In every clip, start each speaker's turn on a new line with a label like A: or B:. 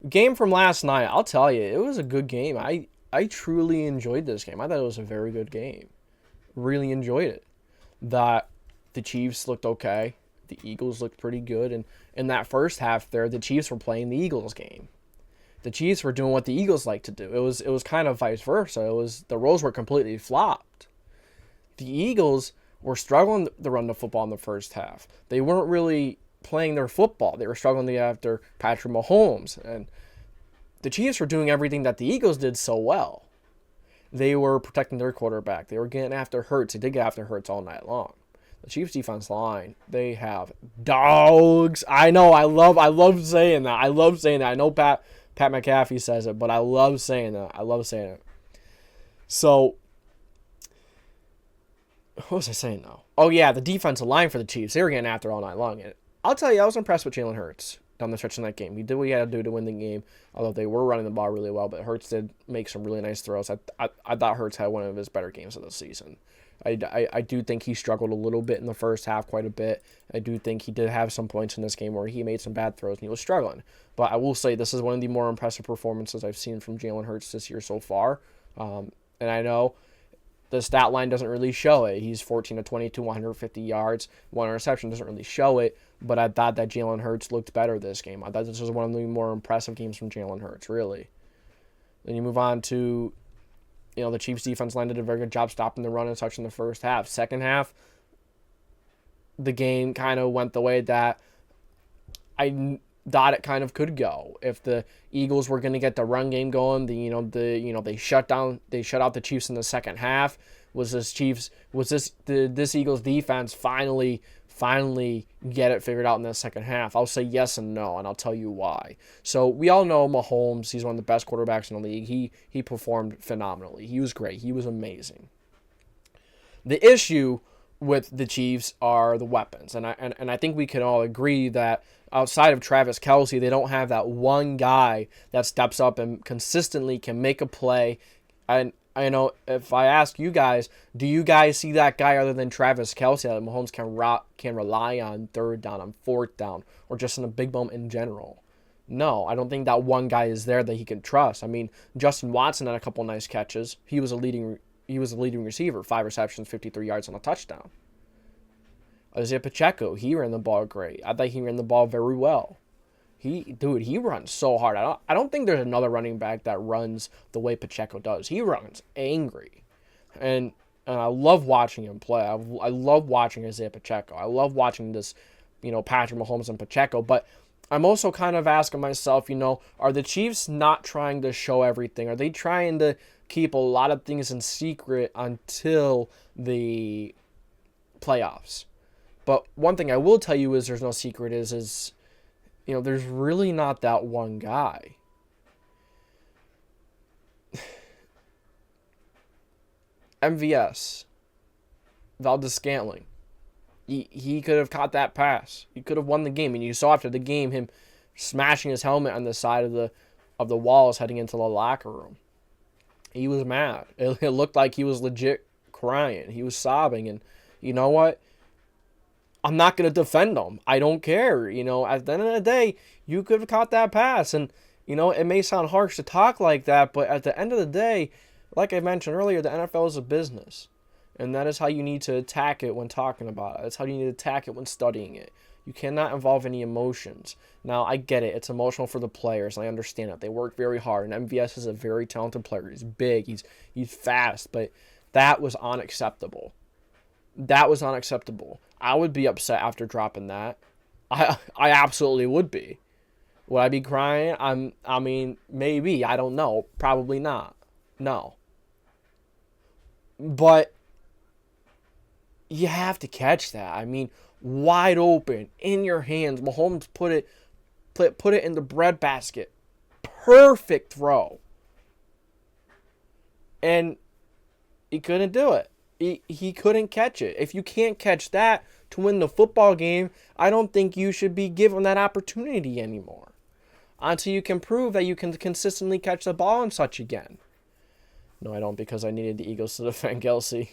A: game from last night, I'll tell you, it was a good game. I truly enjoyed this game. I thought it was a very good game. Really enjoyed it. That the Chiefs looked okay. The Eagles looked pretty good. And in that first half there, the Chiefs were playing the Eagles game. The Chiefs were doing what the Eagles like to do. It was kind of vice versa. The roles were completely flopped. The Eagles were struggling to run the football in the first half. They weren't really playing their football. They were struggling to get after Patrick Mahomes. And the Chiefs were doing everything that the Eagles did so well. They were protecting their quarterback. They were getting after Hurts. They did get after Hurts all night long. The Chiefs defense line, they have dogs. I know, I love saying that. I love saying that. I know Pat McAfee says it, but I love saying that. I love saying it. So, what was I saying now? Oh, yeah, the defensive line for the Chiefs. They were getting after all night long. And I'll tell you, I was impressed with Jalen Hurts down the stretch in that game. He did what he had to do to win the game, although they were running the ball really well, but Hurts did make some really nice throws. I thought Hurts had one of his better games of the season. I do think he struggled a little bit in the first half, quite a bit. I do think he did have some points in this game where he made some bad throws and he was struggling. But I will say this is one of the more impressive performances I've seen from Jalen Hurts this year so far. And I know the stat line doesn't really show it. He's 14 to 22, 150 yards, one interception doesn't really show it. But I thought that Jalen Hurts looked better this game. I thought this was one of the more impressive games from Jalen Hurts, really. Then you move on to, the Chiefs defense line did a very good job stopping the run and such in the first half. Second half, the game kind of went the way that I thought it kind of could go. If the Eagles were going to get the run game going, they shut out the Chiefs in the second half. This Eagles defense finally get it figured out in the second half? I'll say yes and no, and I'll tell you why. So we all know Mahomes, he's one of the best quarterbacks in the league. He performed phenomenally. He was great. He was amazing. The issue with the Chiefs are the weapons, and I think we can all agree that outside of Travis Kelce, they don't have that one guy that steps up and consistently can make a play. And I know if I ask you guys, do you guys see that guy other than Travis Kelce that Mahomes can rely on third down, on fourth down, or just in a big moment in general? No, I don't think that one guy is there that he can trust. I mean, Justin Watson had a couple nice catches. He was a leading receiver, 5 receptions, 53 yards on a touchdown. Isaiah Pacheco, he ran the ball great. I thought he ran the ball very well. He runs so hard. I don't think there's another running back that runs the way Pacheco does. He runs angry. And I love watching him play. I love watching Isaiah Pacheco. I love watching this, Patrick Mahomes and Pacheco. But I'm also kind of asking myself, are the Chiefs not trying to show everything? Are they trying to keep a lot of things in secret until the playoffs? But one thing I will tell you is there's no secret is there's really not that one guy. MVS, Valdez-Scantling, he could have caught that pass. He could have won the game. And you saw after the game him smashing his helmet on the side of the walls heading into the locker room. He was mad. It looked like he was legit crying. He was sobbing. And you know what? I'm not going to defend him. I don't care. At the end of the day, you could have caught that pass. And, it may sound harsh to talk like that, but at the end of the day, like I mentioned earlier, the NFL is a business. And that is how you need to attack it when talking about it. That's how you need to attack it when studying it. You cannot involve any emotions. Now, I get it. It's emotional for the players. I understand it. They work very hard. And MVS is a very talented player. He's big. He's fast. But that was unacceptable. That was unacceptable. I would be upset after dropping that. I absolutely would be. Would I be crying? I mean, maybe. I don't know. Probably not. No. But you have to catch that. I mean, wide open, in your hands. Mahomes put it in the breadbasket. Perfect throw. And he couldn't do it. He couldn't catch it. If you can't catch that to win the football game, I don't think you should be given that opportunity anymore. Until you can prove that you can consistently catch the ball and such again. No, I don't, because I needed the Eagles to defend Kelce.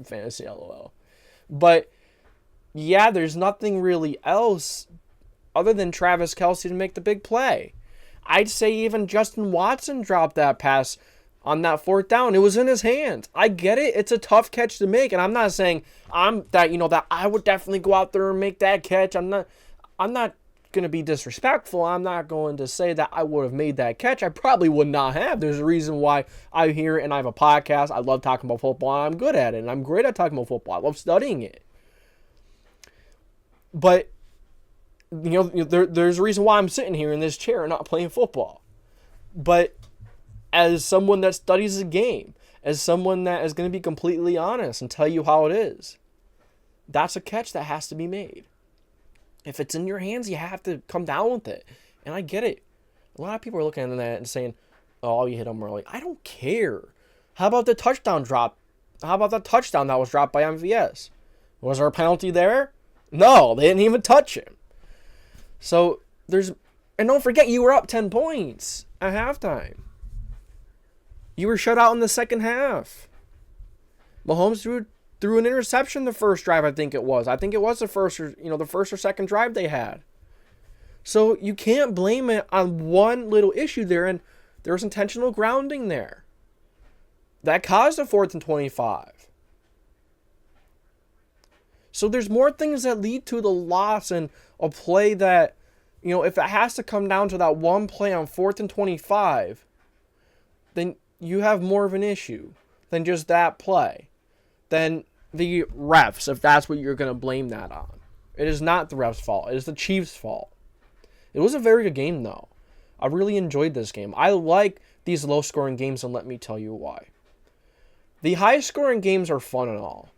A: Fantasy LOL. But, yeah, there's nothing really else other than Travis Kelce to make the big play. I'd say even Justin Watson dropped that pass on that fourth down. It was in his hands. I get it. It's a tough catch to make, and I'm not saying that I would definitely go out there and make that catch. I'm not going to be disrespectful. I'm not going to say that I would have made that catch. I probably would not have. There's a reason why I'm here and I have a podcast. I love talking about football, and I'm good at it, and I'm great at talking about football. I love studying it. But there's a reason why I'm sitting here in this chair and not playing football. But as someone that studies the game, as someone that is going to be completely honest and tell you how it is, that's a catch that has to be made. If it's in your hands, you have to come down with it. And I get it. A lot of people are looking at that and saying, oh, you hit them early. I don't care. How about the touchdown drop? How about the touchdown that was dropped by MVS? Was there a penalty there? No, they didn't even touch him. So and don't forget, you were up 10 points at halftime. You were shut out in the second half. Mahomes threw an interception the first drive, I think it was. I think it was the first or second drive they had. So you can't blame it on one little issue there, and there was intentional grounding there. That caused a 4th and 25. So there's more things that lead to the loss and a play that, if it has to come down to that one play on 4th and 25, then you have more of an issue than just that play. Than the refs, if that's what you're going to blame that on. It is not the refs' fault. It is the Chiefs' fault. It was a very good game, though. I really enjoyed this game. I like these low-scoring games, and let me tell you why. The high-scoring games are fun and all.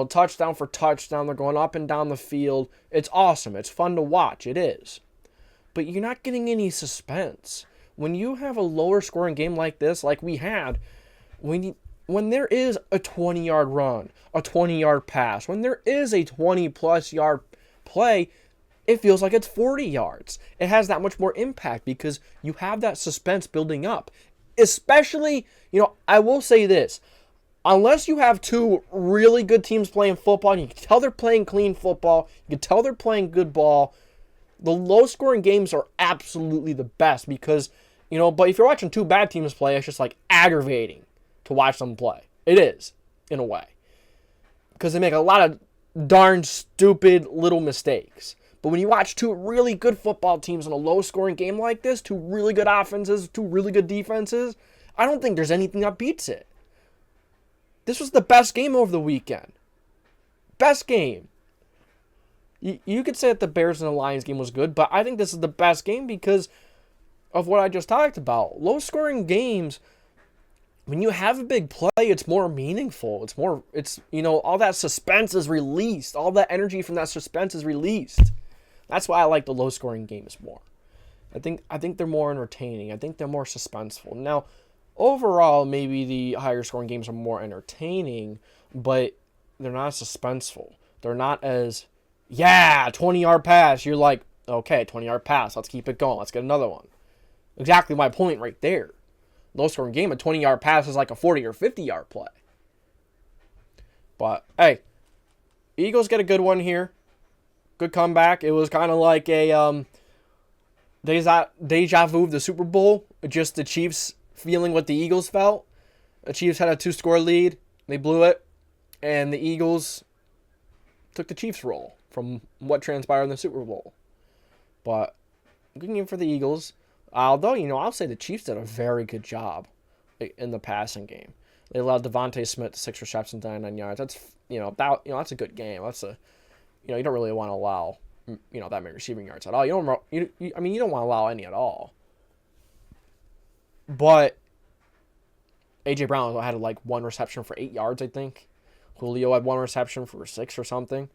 A: Touchdown for touchdown. They're going up and down the field. It's awesome. It's fun to watch. It is. But you're not getting any suspense. When you have a lower-scoring game like this, like we had, when there is a 20-yard run, a 20-yard pass, when there is a 20-plus yard play, it feels like it's 40 yards. It has that much more impact because you have that suspense building up. Especially, I will say this. Unless you have two really good teams playing football, and you can tell they're playing clean football, you can tell they're playing good ball, the low-scoring games are absolutely the best because, but if you're watching two bad teams play, it's just like aggravating to watch them play. It is, in a way. Because they make a lot of darn stupid little mistakes. But when you watch two really good football teams in a low-scoring game like this, two really good offenses, two really good defenses, I don't think there's anything that beats it. This was the best game over the weekend. Best game. You could say that the Bears and the Lions game was good, but I think this is the best game because of what I just talked about. Low-scoring games, when you have a big play, it's more meaningful. All that suspense is released. All that energy from that suspense is released. That's why I like the low-scoring games more. I think they're more entertaining. I think they're more suspenseful. Now, overall, maybe the higher-scoring games are more entertaining, but they're not as suspenseful. They're not as, 20-yard pass. You're like, okay, 20-yard pass. Let's keep it going. Let's get another one. Exactly my point right there. Low-scoring game, a 20-yard pass is like a 40 or 50-yard play. But, hey, Eagles get a good one here. Good comeback. It was kind of like a deja vu of the Super Bowl. Just the Chiefs feeling what the Eagles felt. The Chiefs had a 2-score lead. They blew it. And the Eagles took the Chiefs' role from what transpired in the Super Bowl. But good game for the Eagles. Although, I'll say the Chiefs did a very good job in the passing game. They allowed Devontae Smith to 6 receptions, 99 yards. That's, that's a good game. That's you don't really want to allow, that many receiving yards at all. You don't want to allow any at all. But A.J. Brown had like 1 reception for 8 yards, I think. Julio had 1 reception for 6 or something.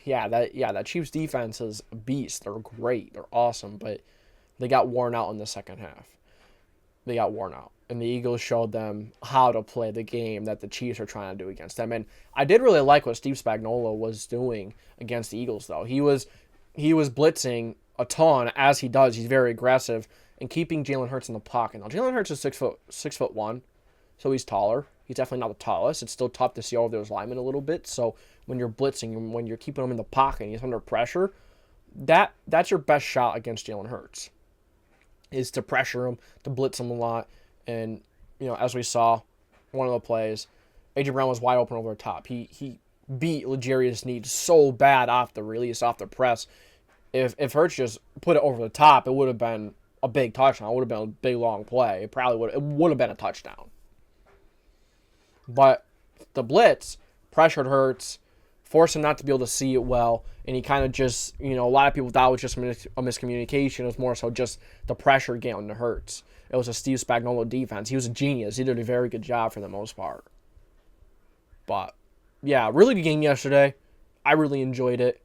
A: That Chiefs defense is a beast. They're great. They're awesome, but they got worn out in the second half. They got worn out. And the Eagles showed them how to play the game that the Chiefs are trying to do against them. And I did really like what Steve Spagnuolo was doing against the Eagles, though. He was blitzing a ton, as he does. He's very aggressive, and keeping Jalen Hurts in the pocket. Now, Jalen Hurts is 6'1", so he's taller. He's definitely not the tallest. It's still tough to see over those linemen a little bit. So when you're blitzing and when you're keeping him in the pocket and he's under pressure, that's your best shot against Jalen Hurts. is to pressure him, to blitz him a lot. And, as we saw, one of the plays, A.J. Brown was wide open over the top. He beat L'Jarius Sneed so bad off the release, off the press. If Hurts just put it over the top, it would have been a big touchdown. It would have been a big, long play. It would have been a touchdown. But the blitz pressured Hurts, forced him not to be able to see it well, and he kind of just, a lot of people thought it was just a miscommunication. It was more so just the pressure getting to Hurts. It was a Steve Spagnuolo defense. He was a genius. He did a very good job for the most part. But, yeah, really good game yesterday. I really enjoyed it.